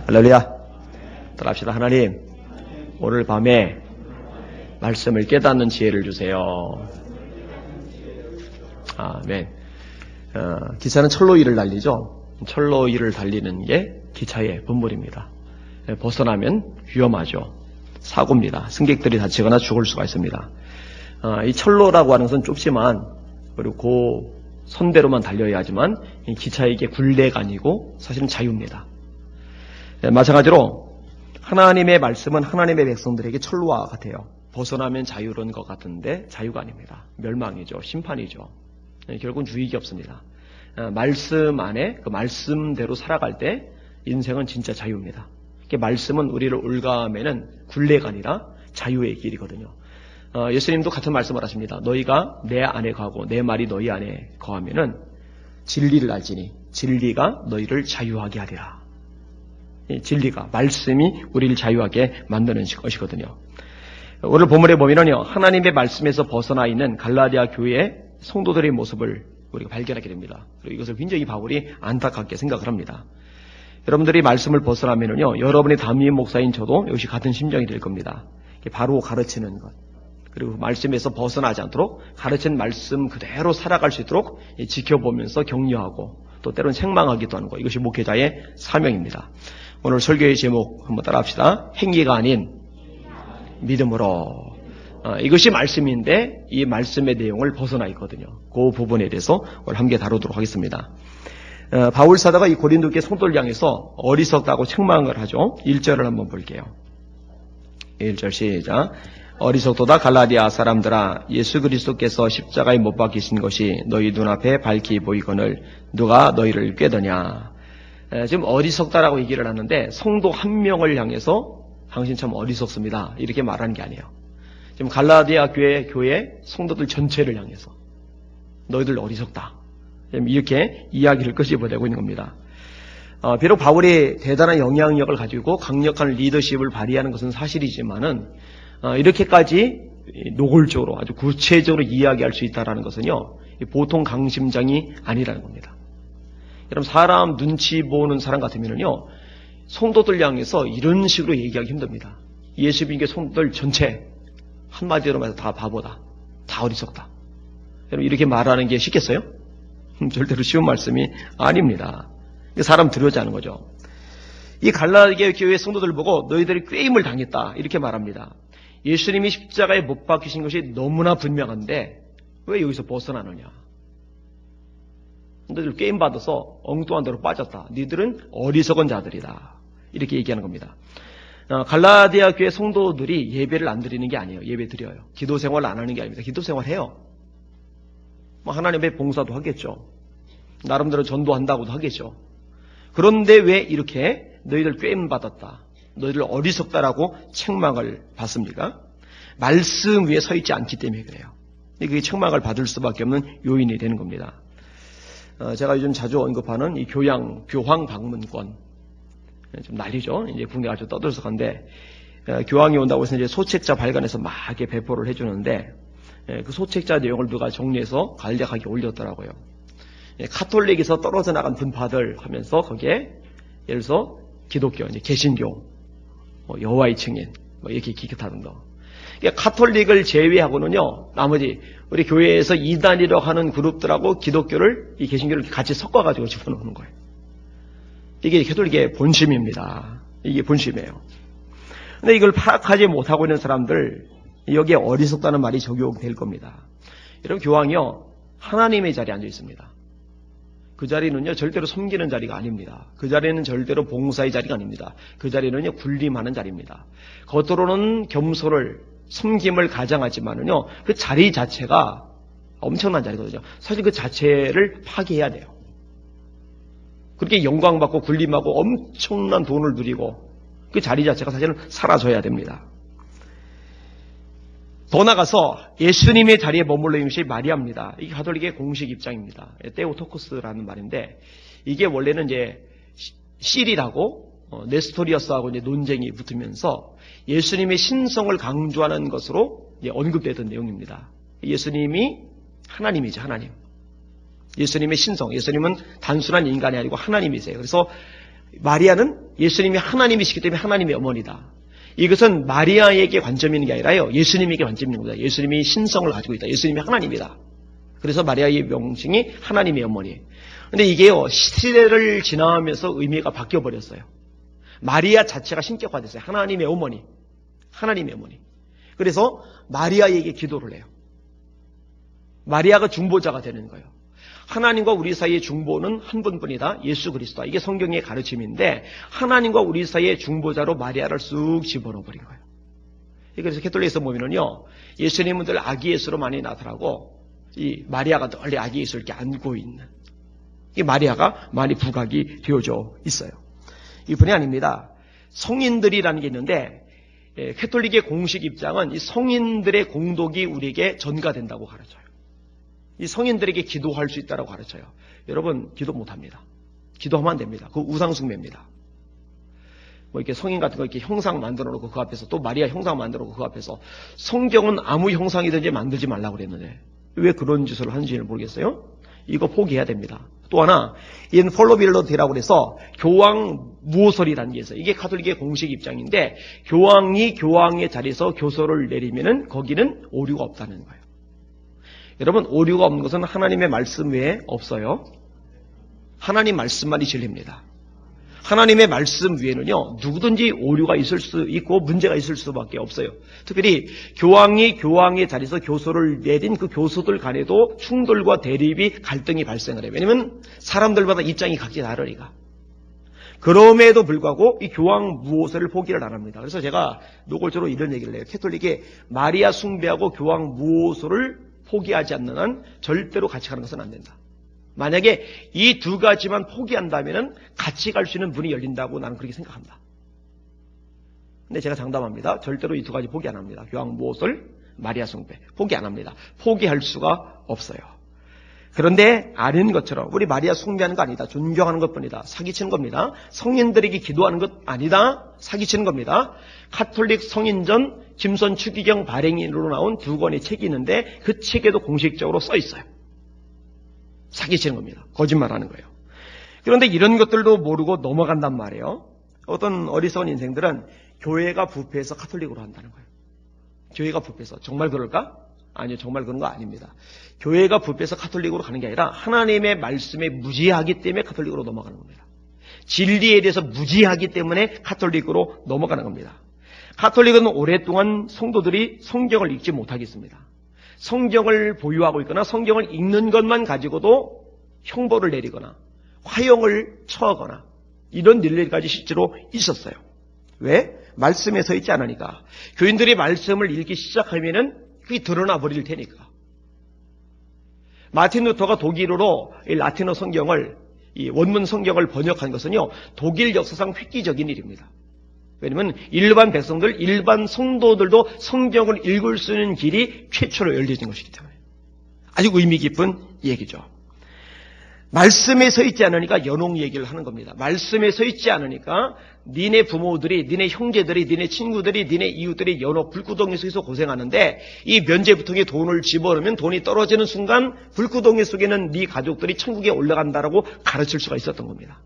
할렐루야. 따라합시다. 하나님, 오늘 밤에 말씀을 깨닫는 지혜를 주세요. 아멘. 기차는 철로 위를 달리죠. 철로 위를 달리는 게 기차의 본물입니다. 벗어나면 위험하죠. 사고입니다. 승객들이 다치거나 죽을 수가 있습니다. 이 철로라고 하는 것은 좁지만, 그리고 그 선대로만 달려야 하지만 이 기차에게 굴레가 아니고 사실은 자유입니다. 마찬가지로 하나님의 말씀은 하나님의 백성들에게 철로와 같아요. 벗어나면 자유로운 것 같은데 자유가 아닙니다. 멸망이죠. 심판이죠. 결국은 유익이 없습니다. 말씀 안에 그 말씀대로 살아갈 때 인생은 진짜 자유입니다. 말씀은 우리를 올가매는 굴레가 아니라 자유의 길이거든요. 예수님도 같은 말씀을 하십니다. 너희가 내 안에 거하고 내 말이 너희 안에 거하면은 진리를 알지니 진리가 너희를 자유하게 하리라. 진리가, 말씀이 우리를 자유하게 만드는 것이거든요. 오늘 본문에 보면은요, 하나님의 말씀에서 벗어나 있는 갈라디아 교회의 성도들의 모습을 우리가 발견하게 됩니다. 그리고 이것을 굉장히 바울이 안타깝게 생각을 합니다. 여러분들이 말씀을 벗어나면은요, 여러분의 담임 목사인 저도 역시 같은 심정이 될 겁니다. 바로 가르치는 것, 그리고 말씀에서 벗어나지 않도록 가르친 말씀 그대로 살아갈 수 있도록 지켜보면서 격려하고 또 때로는 책망하기도 하는 것, 이것이 목회자의 사명입니다. 오늘 설교의 제목 한번 따라합시다. 행위가 아닌 믿음으로. 이것이 말씀인데 이 말씀의 내용을 벗어나 있거든요. 그 부분에 대해서 오늘 함께 다루도록 하겠습니다. 바울 사도가 이 고린도교회 성도를 향해서 어리석다고 책망을 하죠. 1절을 한번 볼게요. 1절 시작. 어리석도다 갈라디아 사람들아, 예수 그리스도께서 십자가에 못 박히신 것이 너희 눈앞에 밝히 보이거늘 누가 너희를 꾀더냐. 지금 어리석다라고 얘기를 하는데 성도 한 명을 향해서 당신 참 어리석습니다, 이렇게 말하는 게 아니에요. 지금 갈라디아 교회 성도들 전체를 향해서 너희들 어리석다, 이렇게 이야기를 끄집어내고 있는 겁니다. 비록 바울이 대단한 영향력을 가지고 강력한 리더십을 발휘하는 것은 사실이지만은 이렇게까지 노골적으로 아주 구체적으로 이야기할 수 있다는 것은요, 보통 강심장이 아니라는 겁니다. 여러분, 사람 눈치 보는 사람 같으면요, 성도들 향해서 이런 식으로 얘기하기 힘듭니다. 예수 믿는 성도들 전체 한마디로 말해서 다 바보다, 다 어리석다, 여러분, 이렇게 말하는 게 쉽겠어요? 절대로 쉬운 말씀이 아닙니다. 사람 두려워하지 않은 거죠. 이 갈라디아 교회 성도들 보고 너희들이 꾀임을 당했다, 이렇게 말합니다. 예수님이 십자가에 못 박히신 것이 너무나 분명한데 왜 여기서 벗어나느냐. 너희들 꾀임 받아서 엉뚱한 데로 빠졌다. 너희들은 어리석은 자들이다, 이렇게 얘기하는 겁니다. 갈라디아 교회 성도들이 예배를 안 드리는 게 아니에요. 예배 드려요. 기도 생활 안 하는 게 아닙니다. 기도 생활 해요. 하나님의 봉사도 하겠죠. 나름대로 전도한다고도 하겠죠. 그런데 왜 이렇게 너희들 꾀임 받았다, 너희들 어리석다라고 책망을 받습니까? 말씀 위에 서 있지 않기 때문에 그래요. 그게 책망을 받을 수밖에 없는 요인이 되는 겁니다. 제가 요즘 자주 언급하는 이 교황 방문권, 좀 난리죠. 이제 국내가 아주 떠들썩한데, 교황이 온다고 해서 이제 소책자 발간해서 막 이렇게 배포를 해주는데, 그 소책자 내용을 누가 정리해서 간략하게 올렸더라고요. 카톨릭에서 떨어져 나간 분파들 하면서 거기에 예를 들어서 기독교, 이제 개신교, 여호와의 증인, 이렇게 기뜻하는 거. 그러니까 카톨릭을 제외하고는요, 나머지 우리 교회에서 이단이라고 하는 그룹들하고 기독교를, 이 개신교를 같이 섞어가지고 집어넣는 거예요. 이게 카톨릭의 본심입니다. 이게 본심이에요. 근데 이걸 파악하지 못하고 있는 사람들, 여기에 어리석다는 말이 적용될 겁니다. 여러분, 교황이요, 하나님의 자리에 앉아 있습니다. 그 자리는요, 절대로 섬기는 자리가 아닙니다. 그 자리는 절대로 봉사의 자리가 아닙니다. 그 자리는요, 군림하는 자리입니다. 겉으로는 겸손을, 섬김을 가장하지만은요, 그 자리 자체가 엄청난 자리거든요. 사실 그 자체를 파괴해야 돼요. 그렇게 영광받고 군림하고 엄청난 돈을 누리고 그 자리 자체가 사실은 사라져야 됩니다. 더 나가서 예수님의 자리에 머물러 있는 것이 마리아입니다. 이게 가톨릭의 공식 입장입니다. 테오토코스라는 말인데, 이게 원래는 이제 실이라고 네스토리어스하고 이제 논쟁이 붙으면서 예수님의 신성을 강조하는 것으로 이제 언급되던 내용입니다. 예수님이 하나님이죠, 하나님. 예수님의 신성, 예수님은 단순한 인간이 아니고 하나님이세요. 그래서 마리아는 예수님이 하나님이시기 때문에 하나님의 어머니다. 이것은 마리아에게 관점이 있는 게 아니라요, 예수님에게 관점이 있는 겁니다. 예수님이 신성을 가지고 있다. 예수님이 하나님이다. 그래서 마리아의 명칭이 하나님의 어머니. 근데 이게요, 시대를 지나면서 의미가 바뀌어버렸어요. 마리아 자체가 신격화됐어요. 하나님의 어머니. 하나님의 어머니. 그래서 마리아에게 기도를 해요. 마리아가 중보자가 되는 거예요. 하나님과 우리 사이의 중보는 한 분뿐이다. 예수 그리스도다. 이게 성경의 가르침인데 하나님과 우리 사이의 중보자로 마리아를 쑥 집어넣어버린 거예요. 그래서 캐톨릭에서 보면은요, 예수님은 늘 아기 예수로 많이 나타나고 이 마리아가 늘 아기 예수를 이렇게 안고 있는, 이 마리아가 많이 부각이 되어져 있어요. 이뿐이 아닙니다. 성인들이라는 게 있는데 캐톨릭의 공식 입장은 이 성인들의 공덕이 우리에게 전가된다고 가르쳐요. 이 성인들에게 기도할 수 있다고 가르쳐요. 여러분, 기도 못합니다. 기도하면 안 됩니다. 그거 우상숭배입니다. 뭐 이렇게 성인 같은 거 이렇게 형상 만들어 놓고 그 앞에서, 또 마리아 형상 만들어 놓고 그 앞에서, 성경은 아무 형상이든지 만들지 말라고 그랬는데 왜 그런 짓을 하는지는 모르겠어요. 이거 포기해야 됩니다. 또 하나, 인폴로빌러티라고 해서 교황 무호설이라는 게 있어요. 이게 가톨릭의 공식 입장인데, 교황이 교황의 자리에서 교서를 내리면은 거기는 오류가 없다는 거예요. 여러분, 오류가 없는 것은 하나님의 말씀 외에 없어요. 하나님 말씀만이 진리입니다. 하나님의 말씀 위에는요, 누구든지 오류가 있을 수 있고 문제가 있을 수밖에 없어요. 특별히 교황이 교황의 자리에서 교서를 내린 그 교서들 간에도 충돌과 대립이, 갈등이 발생을 해요. 왜냐하면 사람들마다 입장이 각기 다르니까. 그럼에도 불구하고 이 교황 무호설을 포기를 안 합니다. 그래서 제가 노골적으로 이런 얘기를 해요. 캐톨릭의 마리아 숭배하고 교황 무호설을 포기하지 않는 한 절대로 같이 가는 것은 안 된다. 만약에 이 두 가지만 포기한다면 같이 갈 수 있는 문이 열린다고 나는 그렇게 생각합니다. 근데 제가 장담합니다. 절대로 이 두 가지 포기 안 합니다. 교황 무호설, 마리아 숭배 포기 안 합니다. 포기할 수가 없어요. 그런데 아는 것처럼 우리 마리아 숭배하는 거 아니다. 존경하는 것뿐이다. 사기치는 겁니다. 성인들에게 기도하는 것 아니다. 사기치는 겁니다. 가톨릭 성인전 김선 추기경 발행인으로 나온 2권의 책이 있는데 그 책에도 공식적으로 써 있어요. 사기치는 겁니다. 거짓말하는 거예요. 그런데 이런 것들도 모르고 넘어간단 말이에요. 어떤 어리석은 인생들은 교회가 부패해서 가톨릭으로 한다는 거예요. 교회가 부패해서. 정말 그럴까? 아니요, 정말 그런 거 아닙니다. 교회가 부패해서 가톨릭으로 가는 게 아니라 하나님의 말씀에 무지하기 때문에 가톨릭으로 넘어가는 겁니다. 진리에 대해서 무지하기 때문에 가톨릭으로 넘어가는 겁니다. 가톨릭은 오랫동안 성도들이 성경을 읽지 못하겠습니다. 성경을 보유하고 있거나 성경을 읽는 것만 가지고도 형벌을 내리거나 화형을 처하거나 이런 일들까지 실제로 있었어요. 왜? 말씀에 서 있지 않으니까. 교인들이 말씀을 읽기 시작하면은 그게 드러나 버릴 테니까. 마틴 루터가 독일어로 라틴어 성경을, 이 원문 성경을 번역한 것은요, 독일 역사상 획기적인 일입니다. 왜냐하면 일반 백성들, 일반 성도들도 성경을 읽을 수 있는 길이 최초로 열려진 것이기 때문에. 아주 의미 깊은 얘기죠. 말씀에 서 있지 않으니까 연옥 얘기를 하는 겁니다. 말씀에 서 있지 않으니까 니네 부모들이, 니네 형제들이, 니네 친구들이, 니네 이웃들이 연옥 불구덩이 속에서 고생하는데 이 면제부통에 돈을 집어넣으면 돈이 떨어지는 순간 불구덩이 속에는 네 가족들이 천국에 올라간다라고 가르칠 수가 있었던 겁니다.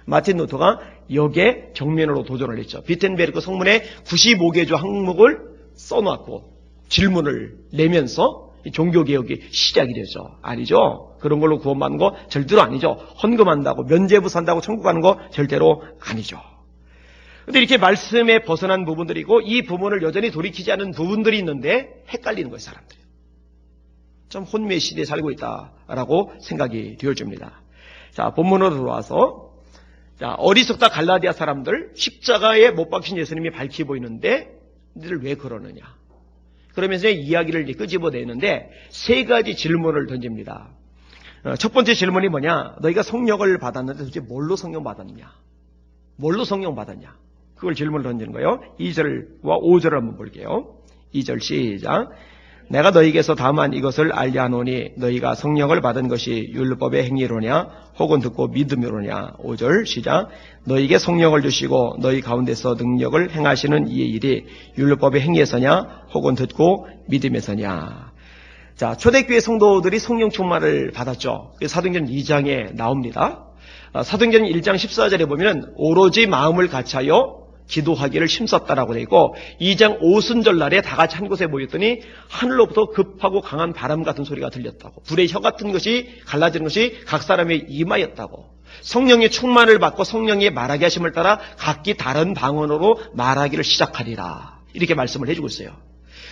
마틴 루터가 여기에 정면으로 도전을 했죠. 비텐베르크 성문에 95개조 항목을 써놓고 질문을 내면서 종교개혁이 시작이 되죠. 아니죠. 그런 걸로 구원받는 거 절대로 아니죠. 헌금한다고 면죄부 산다고 천국 가는 거 절대로 아니죠. 그런데 이렇게 말씀에 벗어난 부분들이고 이 부분을 여전히 돌이키지 않은 부분들이 있는데 헷갈리는 거예요. 사람들이. 좀 혼미의 시대에 살고 있다라고 생각이 되어집니다. 자, 본문으로 들어와서, 자, 어리석다 갈라디아 사람들, 십자가에 못 박힌 예수님이 밝히 보이는데 너희들 왜 그러느냐. 그러면서 이야기를 끄집어내는데 세 가지 질문을 던집니다. 첫 번째 질문이 뭐냐. 너희가 성령을 받았는데 도대체 뭘로 성령 받았느냐. 뭘로 성령 받았냐. 그걸 질문을 던지는 거예요. 2절과 5절을 한번 볼게요. 2절 시작. 내가 너희에게서 다만 이것을 알게 하노니 너희가 성령을 받은 것이 율법의 행위로냐 혹은 듣고 믿음으로냐. 5절 시작. 너희에게 성령을 주시고 너희 가운데서 능력을 행하시는 이의 일이 율법의 행위에서냐 혹은 듣고 믿음에서냐. 자, 초대교회 성도들이 성령 충만을 받았죠. 사도행전 2장에 나옵니다. 사도행전 1장 14절에 보면 오로지 마음을 같이하여 기도하기를 힘썼다라고 되어 있고 2장 오순절날에 다 같이 한 곳에 모였더니 하늘로부터 급하고 강한 바람 같은 소리가 들렸다고, 불의 혀 같은 것이 갈라지는 것이 각 사람의 이마였다고, 성령의 충만을 받고 성령의 말하게 하심을 따라 각기 다른 방언으로 말하기를 시작하리라, 이렇게 말씀을 해주고 있어요.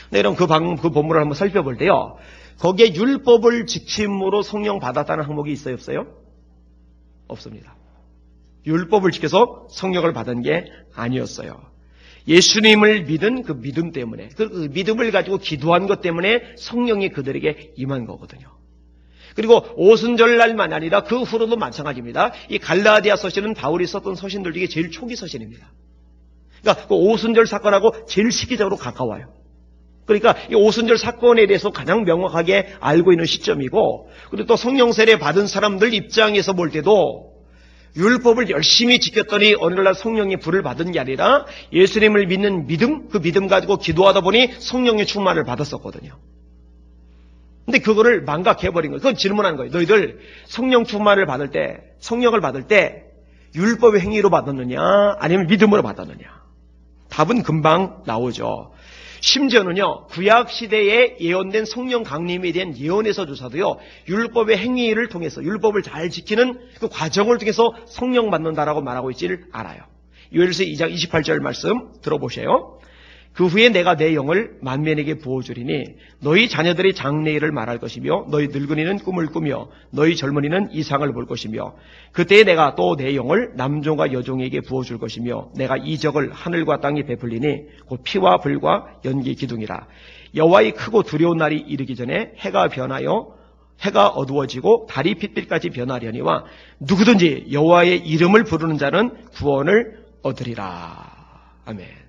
근데 여러분 그 본문을 한번 살펴볼 때요, 거기에 율법을 지킴으로 성령 받았다는 항목이 있어요, 없어요? 없습니다. 율법을 지켜서 성령을 받은 게 아니었어요. 예수님을 믿은 그 믿음 때문에, 그 믿음을 가지고 기도한 것 때문에 성령이 그들에게 임한 거거든요. 그리고 오순절날만 아니라 그 후로도 마찬가지입니다. 이 갈라디아 서신은 바울이 썼던 서신들 중에 제일 초기 서신입니다. 그러니까 그 오순절 사건하고 제일 시기적으로 가까워요. 그러니까 이 오순절 사건에 대해서 가장 명확하게 알고 있는 시점이고, 그리고 또 성령 세례 받은 사람들 입장에서 볼 때도 율법을 열심히 지켰더니 어느 날 성령의 불을 받은 게 아니라 예수님을 믿는 믿음, 그 믿음 가지고 기도하다 보니 성령의 충만을 받았었거든요. 근데 그거를 망각해버린 거예요. 그건 질문하는 거예요. 너희들 성령 충만을 받을 때, 성령을 받을 때 율법의 행위로 받았느냐 아니면 믿음으로 받았느냐? 답은 금방 나오죠. 심지어는요, 구약시대에 예언된 성령 강림에 대한 예언에서 조사도요, 율법의 행위를 통해서, 율법을 잘 지키는 그 과정을 통해서 성령 받는다라고 말하고 있지를 않아요. 요엘서 2장 28절 말씀 들어보세요. 그 후에 내가 내 영을 만민에게 부어주리니 너희 자녀들이 장래일을 말할 것이며 너희 늙은이는 꿈을 꾸며 너희 젊은이는 이상을 볼 것이며 그때에 내가 또 내 영을 남종과 여종에게 부어줄 것이며 내가 이적을 하늘과 땅에 베풀리니 곧 피와 불과 연기 기둥이라. 여호와의 크고 두려운 날이 이르기 전에 해가 변하여 해가 어두워지고 달이 핏빛까지 변하려니와 누구든지 여호와의 이름을 부르는 자는 구원을 얻으리라. 아멘.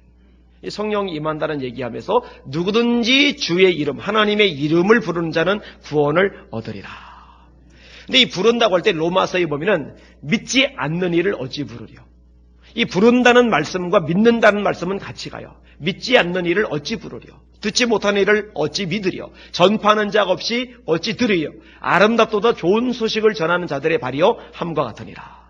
성령이 임한다는 얘기하면서 누구든지 주의 이름, 하나님의 이름을 부르는 자는 구원을 얻으리라. 근데 이 부른다고 할 때 로마서에 보면은 믿지 않는 이를 어찌 부르려. 이 부른다는 말씀과 믿는다는 말씀은 같이 가요. 믿지 않는 이를 어찌 부르려. 듣지 못하는 이를 어찌 믿으려. 전파하는 자가 없이 어찌 들으려. 아름답도다 좋은 소식을 전하는 자들의 발이요 함과 같으니라.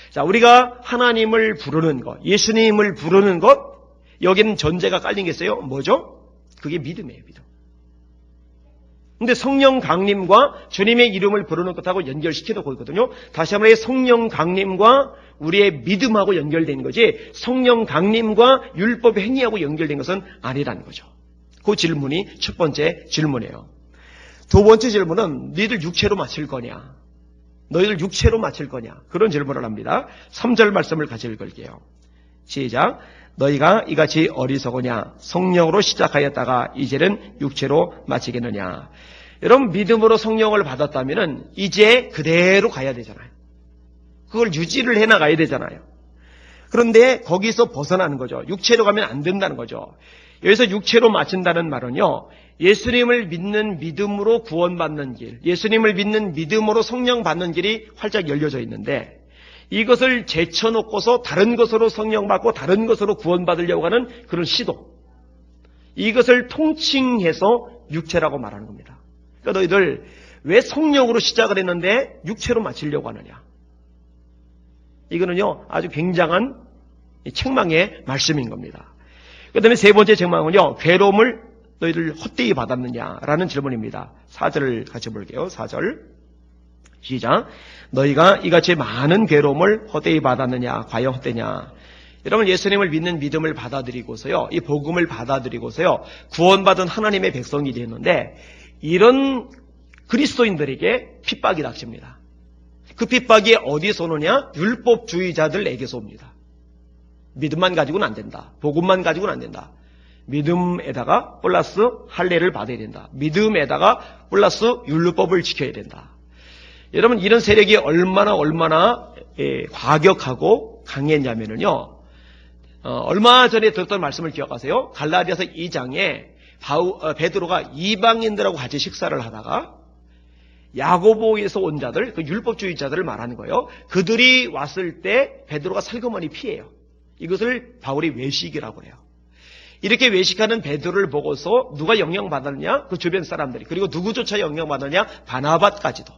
자, 우리가 하나님을 부르는 것, 예수님을 부르는 것, 여기는 전제가 깔린 게 있어요. 뭐죠? 그게 믿음이에요, 믿음. 근데 성령 강림과 주님의 이름을 부르는 것하고 연결시켜놓고 있거든요. 다시 한번 성령 강림과 우리의 믿음하고 연결된 거지, 성령 강림과 율법의 행위하고 연결된 것은 아니라는 거죠. 그 질문이 첫 번째 질문이에요. 두 번째 질문은 너희들 육체로 마칠 거냐? 너희들 육체로 마칠 거냐? 그런 질문을 합니다. 3절 말씀을 같이 읽을게요. 시작. 너희가 이같이 어리석으냐? 성령으로 시작하였다가 이제는 육체로 마치겠느냐? 여러분, 믿음으로 성령을 받았다면 이제 그대로 가야 되잖아요. 그걸 유지를 해나가야 되잖아요. 그런데 거기서 벗어나는 거죠. 육체로 가면 안 된다는 거죠. 여기서 육체로 마친다는 말은요, 예수님을 믿는 믿음으로 구원받는 길, 예수님을 믿는 믿음으로 성령 받는 길이 활짝 열려져 있는데, 이것을 제쳐놓고서 다른 것으로 성령받고 다른 것으로 구원받으려고 하는 그런 시도, 이것을 통칭해서 육체라고 말하는 겁니다. 그러니까 너희들 왜 성령으로 시작을 했는데 육체로 마치려고 하느냐? 이거는요, 아주 굉장한 책망의 말씀인 겁니다. 그 다음에 세 번째 책망은요, 괴로움을 너희들 헛되이 받았느냐라는 질문입니다. 4절을 같이 볼게요. 4절 시작. 너희가 이같이 많은 괴로움을 헛되이 받았느냐? 과연 헛되냐? 여러분, 예수님을 믿는 믿음을 받아들이고서요, 이 복음을 받아들이고서요, 구원받은 하나님의 백성이 되었는데, 이런 그리스도인들에게 핍박이 닥칩니다. 그 핍박이 어디서 오느냐? 율법주의자들에게서 옵니다. 믿음만 가지고는 안 된다. 복음만 가지고는 안 된다. 믿음에다가 플러스 할례를 받아야 된다. 믿음에다가 플러스 율법을 지켜야 된다. 여러분, 이런 세력이 얼마나 과격하고 강했냐면요, 얼마 전에 들었던 말씀을 기억하세요? 갈라디아서 2장에 베드로가 이방인들하고 같이 식사를 하다가 야고보에서 온 자들, 그 율법주의자들을 말하는 거예요. 그들이 왔을 때 베드로가 살그머니 피해요. 이것을 바울이 외식이라고 해요. 이렇게 외식하는 베드로를 보고서 누가 영향받았느냐? 그 주변 사람들이. 그리고 누구조차 영향받았느냐? 바나바까지도.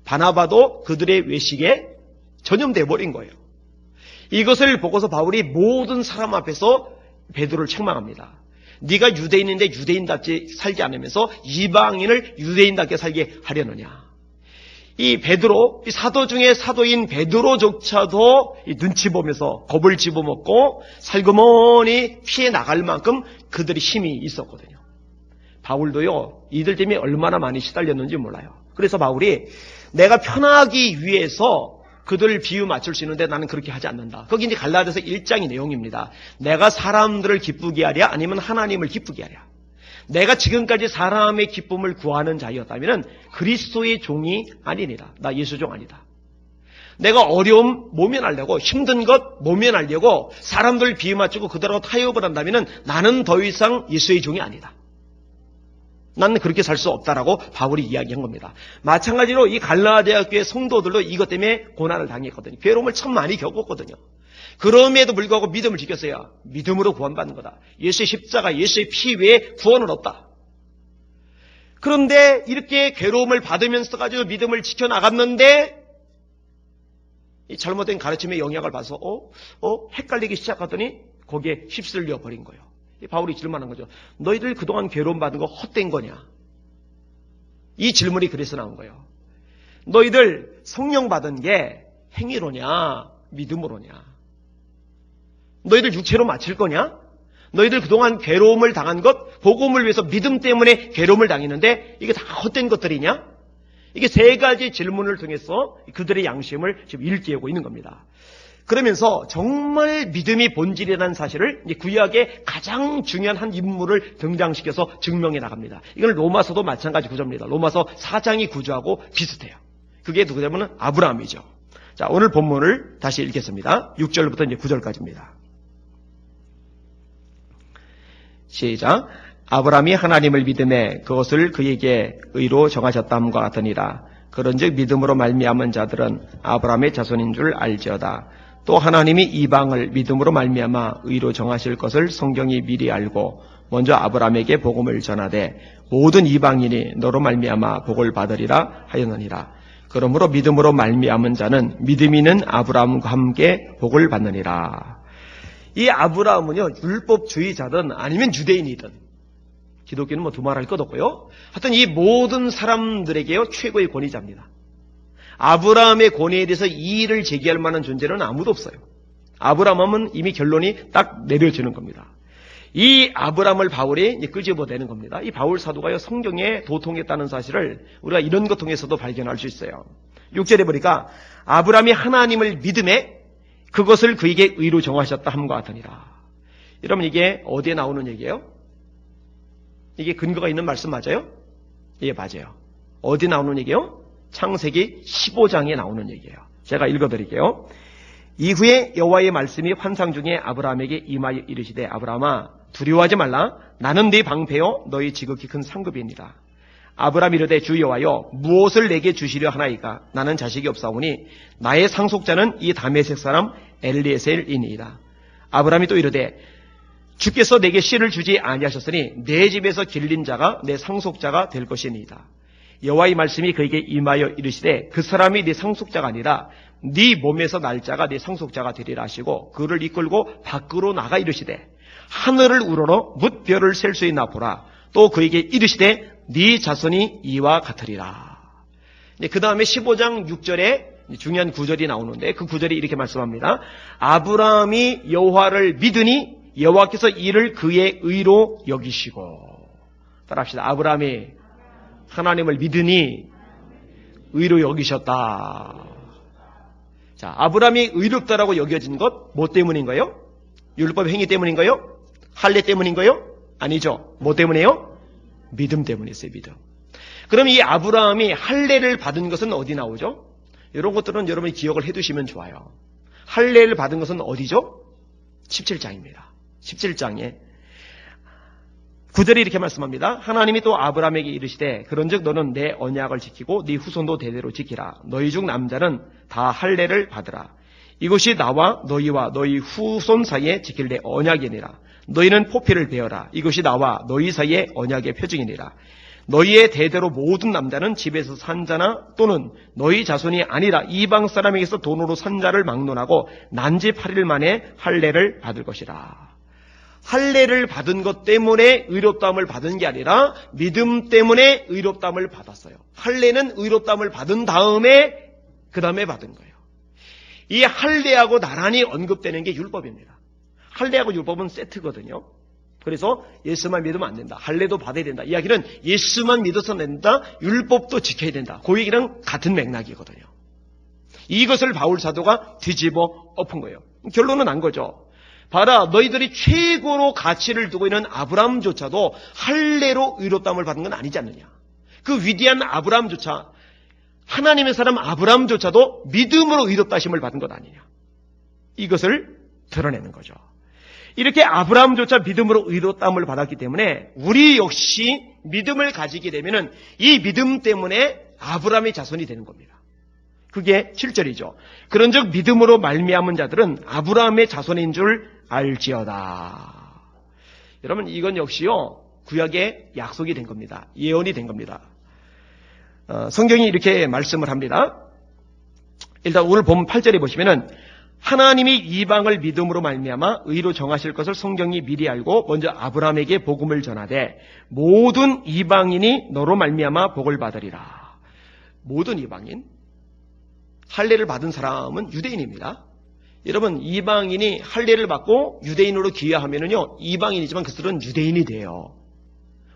바나바도 그들의 외식에 전염돼 버린 거예요. 이것을 보고서 바울이 모든 사람 앞에서 베드로를 책망합니다. 네가 유대인인데 유대인답게 살지 않으면서 이방인을 유대인답게 살게 하려느냐. 이 베드로, 이 사도 중에 사도인 베드로조차도 이 눈치 보면서 겁을 집어먹고 살그머니 피해 나갈 만큼 그들이 힘이 있었거든요. 바울도요, 이들 때문에 얼마나 많이 시달렸는지 몰라요. 그래서 바울이 내가 편하기 위해서 그들 비유 맞출 수 있는데 나는 그렇게 하지 않는다. 거기 이제 갈라디아서 1장의 내용입니다. 내가 사람들을 기쁘게 하랴 아니면 하나님을 기쁘게 하랴. 내가 지금까지 사람의 기쁨을 구하는 자였다면 그리스도의 종이 아니니라. 나 예수종 아니다. 내가 어려움 모면하려고 힘든 것 모면하려고 사람들 비유 맞추고 그들하고 타협을 한다면 나는 더 이상 예수의 종이 아니다. 나는 그렇게 살 수 없다라고 바울이 이야기한 겁니다. 마찬가지로 이 갈라디아 교회 성도들도 이것 때문에 고난을 당했거든요. 괴로움을 참 많이 겪었거든요. 그럼에도 불구하고 믿음을 지켰어요. 믿음으로 구원받는 거다. 예수의 십자가, 예수의 피 외에 구원은 없다. 그런데 이렇게 괴로움을 받으면서 가지고 믿음을 지켜나갔는데 이 잘못된 가르침의 영향을 봐서 헷갈리기 시작하더니 거기에 휩쓸려 버린 거예요. 바울이 질문한 거죠. 너희들 그동안 괴로움 받은 거 헛된 거냐? 이 질문이 그래서 나온 거예요. 너희들 성령 받은 게 행위로냐? 믿음으로냐? 너희들 육체로 마칠 거냐? 너희들 그동안 괴로움을 당한 것, 복음을 위해서 믿음 때문에 괴로움을 당했는데 이게 다 헛된 것들이냐? 이게 세 가지 질문을 통해서 그들의 양심을 지금 일깨우고 있는 겁니다. 그러면서 정말 믿음이 본질이라는 사실을 구약의 가장 중요한 한 인물을 등장시켜서 증명해 나갑니다. 이건 로마서도 마찬가지 구조입니다. 로마서 4장의 구조하고 비슷해요. 그게 누구냐면 아브라함이죠. 자, 오늘 본문을 다시 읽겠습니다. 6절부터 이제 9절까지입니다. 시작. 아브라함이 하나님을 믿음에 그것을 그에게 의로 정하셨다함과 같으니라. 그런즉 믿음으로 말미암은 자들은 아브라함의 자손인 줄 알지어다. 또 하나님이 이방을 믿음으로 말미암아 의로 정하실 것을 성경이 미리 알고 먼저 아브라함에게 복음을 전하되 모든 이방인이 너로 말미암아 복을 받으리라 하였느니라. 그러므로 믿음으로 말미암은 자는 믿음이 있는 아브라함과 함께 복을 받느니라. 이 아브라함은요, 율법주의자든 아니면 유대인이든 기독교는 뭐 두말할 것 없고요. 하여튼 이 모든 사람들에게요 최고의 권위자입니다. 아브라함의 권위에 대해서 이의를 제기할 만한 존재는 아무도 없어요. 아브라함은 이미 결론이 딱 내려지는 겁니다. 이 아브라함을 바울이 끄집어내는 겁니다. 이 바울 사도가요 성경에 도통했다는 사실을 우리가 이런 것 통해서도 발견할 수 있어요. 6절에 보니까 아브라함이 하나님을 믿음에 그것을 그에게 의로 정하셨다 함과 같으니라. 여러분 이게 어디에 나오는 얘기예요? 이게 근거가 있는 말씀 맞아요? 예, 맞아요. 어디 나오는 얘기예요? 창세기 15장에 나오는 얘기예요. 제가 읽어드릴게요. 이후에 여호와의 말씀이 환상 중에 아브라함에게 임하여 이르시되 아브라함아 두려워하지 말라. 나는 네 방패요 너희 지극히 큰 상급이니라. 아브라함이 이르되 주 여호와여 무엇을 내게 주시려 하나이까? 나는 자식이 없사오니 나의 상속자는 이 다메섹 사람 엘리에셀이니이다. 아브라함이 또 이르되 주께서 내게 씨를 주지 아니하셨으니 내 집에서 길린 자가 내 상속자가 될 것이니이다. 여호와의 말씀이 그에게 임하여 이르시되 그 사람이 네 상속자가 아니라 네 몸에서 날 자가 네 상속자가 되리라 하시고 그를 이끌고 밖으로 나가 이르시되 하늘을 우러러 뭇 별을 셀 수 있나 보라. 또 그에게 이르시되 네 자손이 이와 같으리라. 그 다음에 15장 6절에 중요한 구절이 나오는데 그 구절이 이렇게 말씀합니다. 아브라함이 여호와를 믿으니 여호와께서 이를 그의 의로 여기시고. 따라합시다. 아브라함이 하나님을 믿으니 의로 여기셨다. 자, 아브라함이 의롭다라고 여겨진 것 뭐 때문인가요? 율법 행위 때문인가요? 할례 때문인가요? 아니죠. 뭐 때문이에요? 믿음 때문이었어요. 믿음. 그럼 이 아브라함이 할례를 받은 것은 어디 나오죠? 이런 것들은 여러분이 기억을 해두시면 좋아요. 할례를 받은 것은 어디죠? 17장입니다. 17장에 9절에 이렇게 말씀합니다. 하나님이 또 아브라함에게 이르시되 그런즉 너는 내 언약을 지키고 네 후손도 대대로 지키라. 너희 중 남자는 다 할례를 받으라. 이것이 나와 너희와 너희 후손 사이에 지킬 내 언약이니라. 너희는 포피를 베어라. 이것이 나와 너희 사이의 언약의 표징이니라. 너희의 대대로 모든 남자는 집에서 산 자나 또는 너희 자손이 아니라 이방 사람에게서 돈으로 산 자를 막론하고 난지 8일 만에 할례를 받을 것이라. 할례를 받은 것 때문에 의롭다함을 받은 게 아니라 믿음 때문에 의롭다함을 받았어요. 할례는 의롭다함을 받은 다음에 그 다음에 받은 거예요. 이 할례하고 나란히 언급되는 게 율법입니다. 할례하고 율법은 세트거든요. 그래서 예수만 믿으면 안 된다. 할례도 받아야 된다. 이야기는 예수만 믿어서는 안 된다. 율법도 지켜야 된다. 그 얘기랑 같은 맥락이거든요. 이것을 바울 사도가 뒤집어 엎은 거예요. 결론은 난 거죠. 봐라, 너희들이 최고로 가치를 두고 있는 아브라함조차도 할례로 의롭다함을 받은 건 아니지 않느냐. 그 위대한 아브라함조차, 하나님의 사람 아브라함조차도 믿음으로 의롭다 하심을 받은 것 아니냐. 이것을 드러내는 거죠. 이렇게 아브라함조차 믿음으로 의롭다함을 받았기 때문에 우리 역시 믿음을 가지게 되면은 이 믿음 때문에 아브라함의 자손이 되는 겁니다. 그게 7절이죠. 그런즉 믿음으로 말미암은 자들은 아브라함의 자손인 줄 알지어다. 여러분, 이건 역시요 구약의 약속이 된 겁니다. 예언이 된 겁니다. 성경이 이렇게 말씀을 합니다. 일단 오늘 본 8절에 보시면은 하나님이 이방을 믿음으로 말미암아 의로 정하실 것을 성경이 미리 알고 먼저 아브라함에게 복음을 전하되 모든 이방인이 너로 말미암아 복을 받으리라. 모든 이방인, 할례를 받은 사람은 유대인입니다. 여러분, 이방인이 할례를 받고 유대인으로 귀화하면은요 이방인이지만 그들은 유대인이 돼요.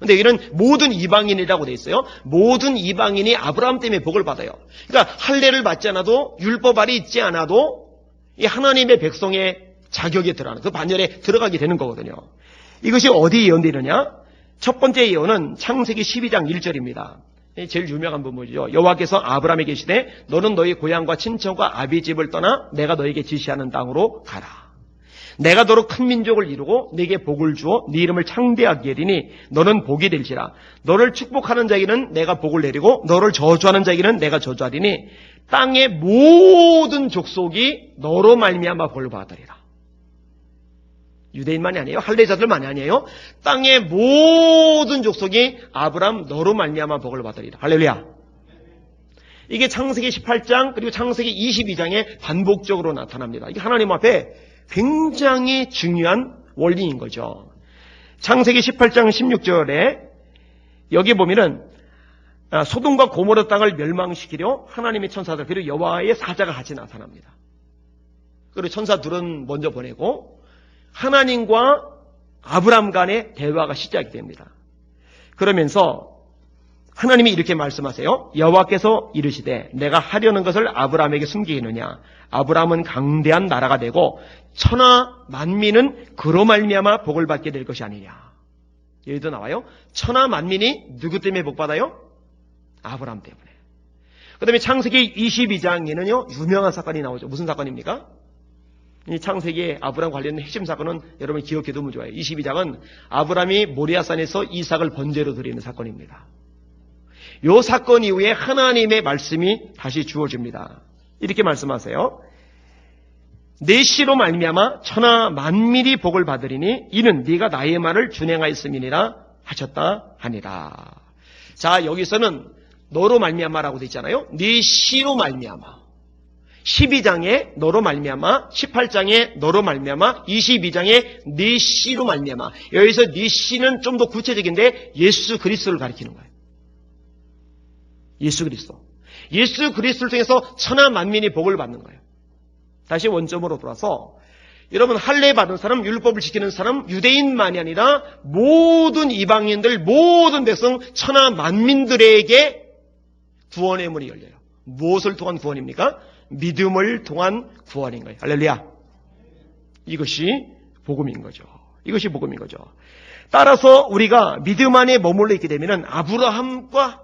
근데 여기는 모든 이방인이라고 돼 있어요. 모든 이방인이 아브라함 때문에 복을 받아요. 그러니까 할례를 받지 않아도 율법 아래 있지 않아도 이 하나님의 백성의 자격에 들어가는 그 반열에 들어가게 되는 거거든요. 이것이 어디에 예언되느냐? 첫 번째 예언은 창세기 12장 1절입니다. 제일 유명한 부분이죠. 여호와께서 아브라함에게 계시되 너는 너희 고향과 친척과 아비 집을 떠나 내가 너에게 지시하는 땅으로 가라. 내가 너로 큰 민족을 이루고 네게 복을 주어 네 이름을 창대하게 하리니 너는 복이 될지라. 너를 축복하는 자에게는 내가 복을 내리고 너를 저주하는 자에게는 내가 저주하리니 땅의 모든 족속이 너로 말미암아 복을 받으리라. 유대인만이 아니에요. 할례자들만이 아니에요. 땅의 모든 족속이 아브라함 너로 말미암아 복을 받으리라. 할렐루야. 이게 창세기 18장 그리고 창세기 22장에 반복적으로 나타납니다. 이게 하나님 앞에 굉장히 중요한 원리인 거죠. 창세기 18장 16절에 여기 보면은 소돔과 고모라 땅을 멸망시키려 하나님의 천사들 그리고 여호와의 사자가 같이 나타납니다. 그리고 천사 둘은 먼저 보내고 하나님과 아브라함 간의 대화가 시작이 됩니다. 그러면서 하나님이 이렇게 말씀하세요. 여호와께서 이르시되 내가 하려는 것을 아브라함에게 숨기느냐. 아브라함은 강대한 나라가 되고 천하 만민은 그로 말미암아 복을 받게 될 것이 아니냐. 여기도 나와요. 천하 만민이 누구 때문에 복 받아요? 아브라함 때문에. 그 다음에 창세기 22장에는요 유명한 사건이 나오죠. 무슨 사건입니까? 이 창세기의 아브라함 관련된 핵심 사건은 여러분이 기억해 두면 좋아요. 22장은 아브라함이 모리아산에서 이삭을 번제로 드리는 사건입니다. 이 사건 이후에 하나님의 말씀이 다시 주어집니다. 이렇게 말씀하세요. 내 씨로 말미암아 천하 만민이 복을 받으리니 이는 네가 나의 말을 준행하였음이니라 하셨다 하니라. 자, 여기서는 너로 말미암아라고 되어 있잖아요. 네 씨로 말미암아. 12장에 너로 말미암아, 18장에 너로 말미암아, 22장에 네 씨로 말미암아. 여기서 네 씨는 좀 더 구체적인데 예수 그리스도를 가리키는 거예요. 예수 그리스도. 예수 그리스도를 통해서 천하 만민이 복을 받는 거예요. 다시 원점으로 돌아서 여러분 할례 받은 사람, 율법을 지키는 사람, 유대인만이 아니라 모든 이방인들, 모든 백성, 천하 만민들에게 구원의 문이 열려요. 무엇을 통한 구원입니까? 믿음을 통한 구원인 거예요. 할렐루야. 이것이 복음인 거죠. 이것이 복음인 거죠. 따라서 우리가 믿음 안에 머물러 있게 되면 아브라함과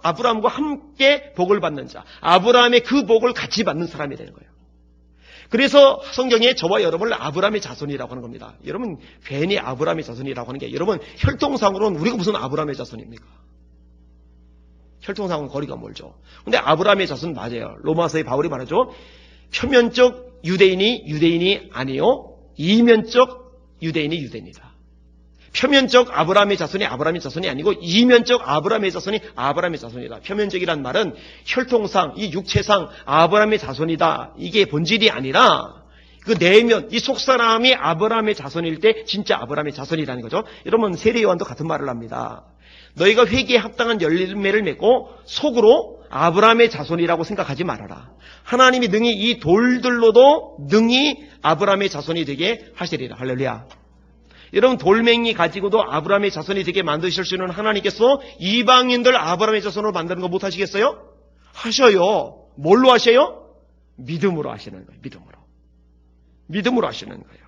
함께 복을 받는 자, 아브라함의 그 복을 같이 받는 사람이 되는 거예요. 그래서 성경에 저와 여러분을 아브라함의 자손이라고 하는 겁니다. 여러분 괜히 아브라함의 자손이라고 하는 게 여러분 혈통상으로는 우리가 무슨 아브라함의 자손입니까? 혈통상으로는 거리가 멀죠. 근데 아브라함의 자손 맞아요. 로마서에 바울이 말하죠. 표면적 유대인이 아니요 이면적 유대인이 유대인이다. 표면적 아브라함의 자손이 아니고 이면적 아브라함의 자손이 아브라함의 자손이다. 표면적이란 말은 혈통상, 이 육체상 아브라함의 자손이다. 이게 본질이 아니라 그 내면, 이 속사람이 아브라함의 자손일 때 진짜 아브라함의 자손이라는 거죠. 여러분 세례 요한도 같은 말을 합니다. 너희가 회개에 합당한 열매를 맺고 속으로 아브라함의 자손이라고 생각하지 말아라. 하나님이 능히 이 돌들로도 능히 아브라함의 자손이 되게 하시리라. 할렐루야. 여러분 돌멩이 가지고도 아브라함의 자손이 되게 만드실 수 있는 하나님께서 이방인들 아브라함의 자손으로 만드는 거 못하시겠어요? 하셔요. 뭘로 하셔요? 믿음으로 하시는 거예요. 믿음으로 하시는 거예요.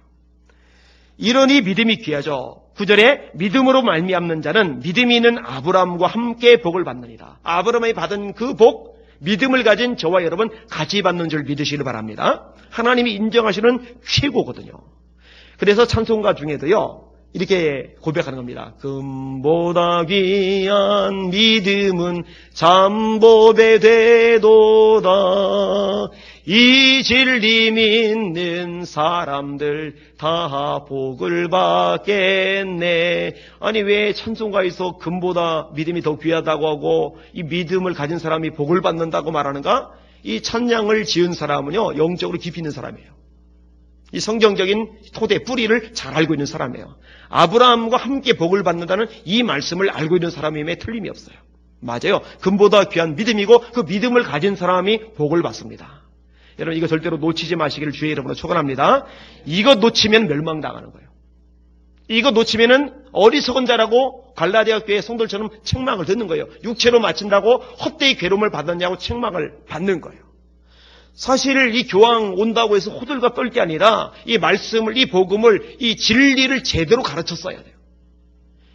이러니 믿음이 귀하죠. 9절에 믿음으로 말미암는 자는 믿음이 있는 아브라함과 함께 복을 받느니라. 아브라함이 받은 그 복, 믿음을 가진 저와 여러분 같이 받는 줄 믿으시길 바랍니다. 하나님이 인정하시는 최고거든요. 그래서 찬송가 중에도요 이렇게 고백하는 겁니다. 금보다 귀한 믿음은 잠보배 되도다. 이 진리 믿는 사람들 다 복을 받겠네. 아니 왜 찬송가에서 금보다 믿음이 더 귀하다고 하고 이 믿음을 가진 사람이 복을 받는다고 말하는가? 이 찬양을 지은 사람은요 영적으로 깊이 있는 사람이에요. 이 성경적인 토대, 뿌리를 잘 알고 있는 사람이에요. 아브라함과 함께 복을 받는다는 이 말씀을 알고 있는 사람임에 틀림이 없어요. 맞아요. 금보다 귀한 믿음이고 그 믿음을 가진 사람이 복을 받습니다. 여러분 이거 절대로 놓치지 마시기를 주의 이름으로 축원합니다. 이거 놓치면 멸망당하는 거예요. 이거 놓치면은 어리석은 자라고 갈라디아 교회 성도들처럼 책망을 듣는 거예요. 육체로 마친다고 헛되이 괴로움을 받았냐고 책망을 받는 거예요. 사실 이 교황 온다고 해서 호들갑 떨 게 아니라 이 말씀을, 이 복음을, 이 진리를 제대로 가르쳤어야 돼요.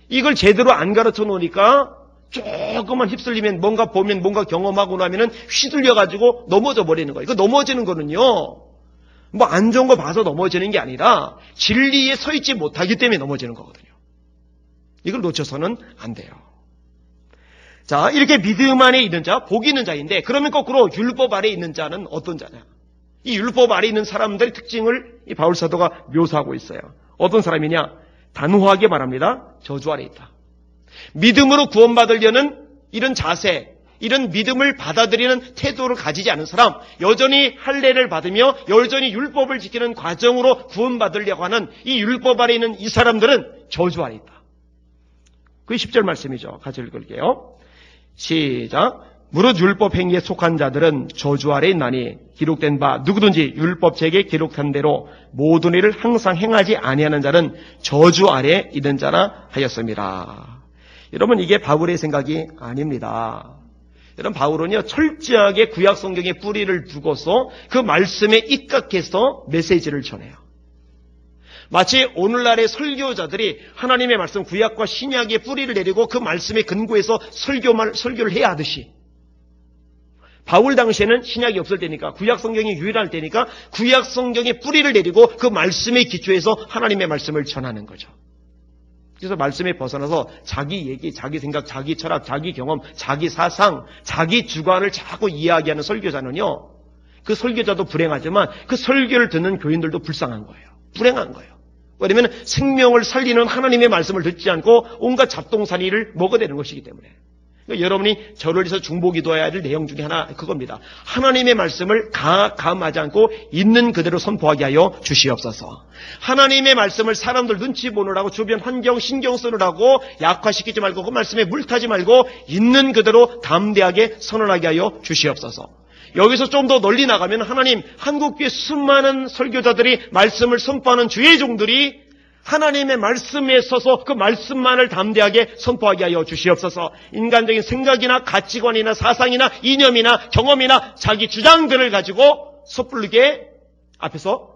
이걸 제대로 안 가르쳐 놓으니까 조금만 휩쓸리면 뭔가 보면 뭔가 경험하고 나면은 휘둘려가지고 넘어져 버리는 거예요. 그 넘어지는 거는요, 뭐 안 좋은 거 봐서 넘어지는 게 아니라 진리에 서 있지 못하기 때문에 넘어지는 거거든요. 이걸 놓쳐서는 안 돼요. 자, 이렇게 믿음 안에 있는 자, 복 있는 자인데, 그러면 거꾸로 율법 아래 있는 자는 어떤 자냐? 이 율법 아래 있는 사람들의 특징을 이 바울 사도가 묘사하고 있어요. 어떤 사람이냐? 단호하게 말합니다. 저주 아래 있다. 믿음으로 구원받으려는 이런 자세, 이런 믿음을 받아들이는 태도를 가지지 않은 사람, 여전히 할례를 받으며 여전히 율법을 지키는 과정으로 구원받으려고 하는 이 율법 아래 있는 이 사람들은 저주 아래 있다. 그게 10절 말씀이죠. 같이 읽을게요. 시작. 무릇 율법 행위에 속한 자들은 저주 아래 있나니 기록된 바 누구든지 율법책에 기록한 대로 모든 일을 항상 행하지 아니하는 자는 저주 아래 있는 자라 하였습니다. 여러분 이게 바울의 생각이 아닙니다. 여러분 바울은요 철저하게 구약 성경에 뿌리를 두고서 그 말씀에 입각해서 메시지를 전해요. 마치 오늘날의 설교자들이 하나님의 말씀 구약과 신약의 뿌리를 내리고 그 말씀에 근거해서 설교를 해야 하듯이, 바울 당시에는 신약이 없을 때니까, 구약 성경이 유일할 때니까 구약 성경의 뿌리를 내리고 그 말씀에 기초해서 하나님의 말씀을 전하는 거죠. 그래서 말씀에 벗어나서 자기 얘기, 자기 생각, 자기 철학, 자기 경험, 자기 사상, 자기 주관을 자꾸 이야기하는 설교자는요, 그 설교자도 불행하지만 그 설교를 듣는 교인들도 불쌍한 거예요. 불행한 거예요. 왜냐하면 생명을 살리는 하나님의 말씀을 듣지 않고 온갖 잡동사니를 먹어대는 것이기 때문에. 그러니까 여러분이 저를 위해서 중보기도해야 할 내용 중에 하나 그겁니다. 하나님의 말씀을 가감하지 않고 있는 그대로 선포하게 하여 주시옵소서. 하나님의 말씀을 사람들 눈치 보느라고 주변 환경 신경 쓰느라고 약화시키지 말고 그 말씀에 물타지 말고 있는 그대로 담대하게 선언하게 하여 주시옵소서. 여기서 좀 더 널리 나가면 하나님, 한국교회 수많은 설교자들이 말씀을 선포하는 주의 종들이 하나님의 말씀에 서서 그 말씀만을 담대하게 선포하게 하여 주시옵소서. 인간적인 생각이나 가치관이나 사상이나 이념이나 경험이나 자기 주장들을 가지고 섣부르게 앞에서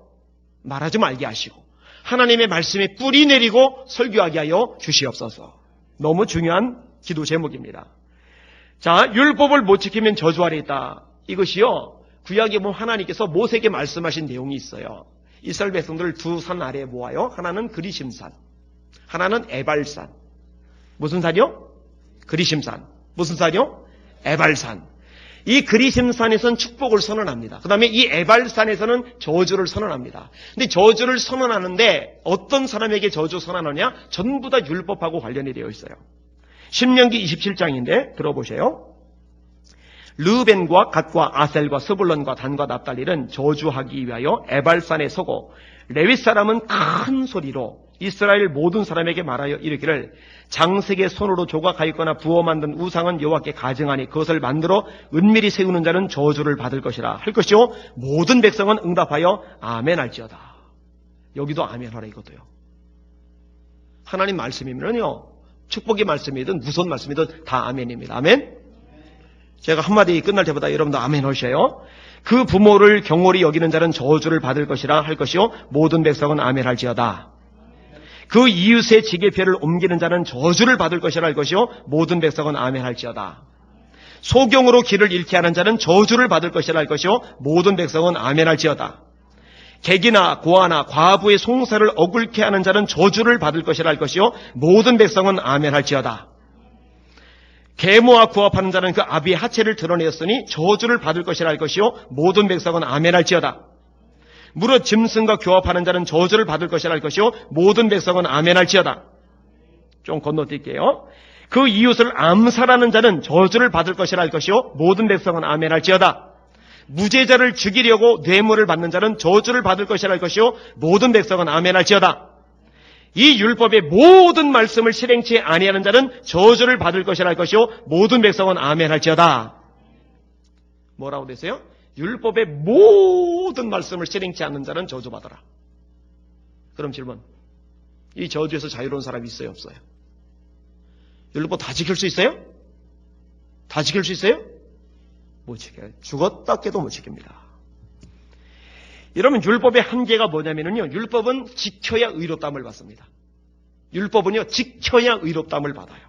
말하지 말게 하시고 하나님의 말씀에 뿌리 내리고 설교하게 하여 주시옵소서. 너무 중요한 기도 제목입니다. 자, 율법을 못 지키면 저주 아래 있다. 이것이요, 구약에 보면 하나님께서 모세에게 말씀하신 내용이 있어요. 이스라엘 백성들을 두 산 아래에 모아요. 하나는 그리심산, 하나는 에발산. 무슨 산이요? 그리심산. 무슨 산이요? 에발산. 이 그리심산에서는 축복을 선언합니다. 그 다음에 이 에발산에서는 저주를 선언합니다. 근데 저주를 선언하는데 어떤 사람에게 저주 선언하냐? 전부 다 율법하고 관련이 되어 있어요. 신명기 27장인데 들어보세요. 르벤과 갓과 아셀과 스불론과 단과 납달리는 저주하기 위하여 에발산에 서고 레위 사람은 큰 소리로 이스라엘 모든 사람에게 말하여 이르기를 장색의 손으로 조각하였거나 부어 만든 우상은 여호와께 가증하니 그것을 만들어 은밀히 세우는 자는 저주를 받을 것이라 할 것이요 모든 백성은 응답하여 아멘 할지어다. 여기도 아멘 하라 이것도요. 하나님 말씀이면요 축복의 말씀이든 무서운 말씀이든 다 아멘입니다. 아멘. 제가 한마디 끝날 때보다 여러분도 아멘 하셔요. 그 부모를 경홀히 여기는 자는 저주를 받을 것이라 할 것이요 모든 백성은 아멘 할지어다. 그 이웃의 지게표를 옮기는 자는 저주를 받을 것이라 할 것이요 모든 백성은 아멘 할지어다. 소경으로 길을 잃게 하는 자는 저주를 받을 것이라 할 것이요 모든 백성은 아멘 할지어다. 객이나 고아나 과부의 송사를 억울케 하는 자는 저주를 받을 것이라 할 것이요 모든 백성은 아멘 할지어다. 계모와 구합하는 자는 그 아비의 하체를 드러내었으니 저주를 받을 것이라 할 것이요 모든 백성은 아멘 할지어다. 무릇 짐승과 교합하는 자는 저주를 받을 것이라 할 것이요 모든 백성은 아멘 할지어다. 좀 건너뛸게요. 그 이웃을 암살하는 자는 저주를 받을 것이라 할 것이요 모든 백성은 아멘 할지어다. 무죄자를 죽이려고 뇌물을 받는 자는 저주를 받을 것이라 할 것이요 모든 백성은 아멘 할지어다. 이 율법의 모든 말씀을 실행치 아니하는 자는 저주를 받을 것이라 할 것이요 모든 백성은 아멘 할지어다. 뭐라고 됐어요? 율법의 모든 말씀을 실행치 않는 자는 저주받아라. 그럼 질문. 이 저주에서 자유로운 사람이 있어요? 없어요? 율법 다 지킬 수 있어요? 다 지킬 수 있어요? 못 지켜요. 죽었다 깨도 못 지킵니다. 이러면 율법의 한계가 뭐냐면요. 율법은 지켜야 의롭다함을 받습니다. 율법은요. 지켜야 의롭다함을 받아요.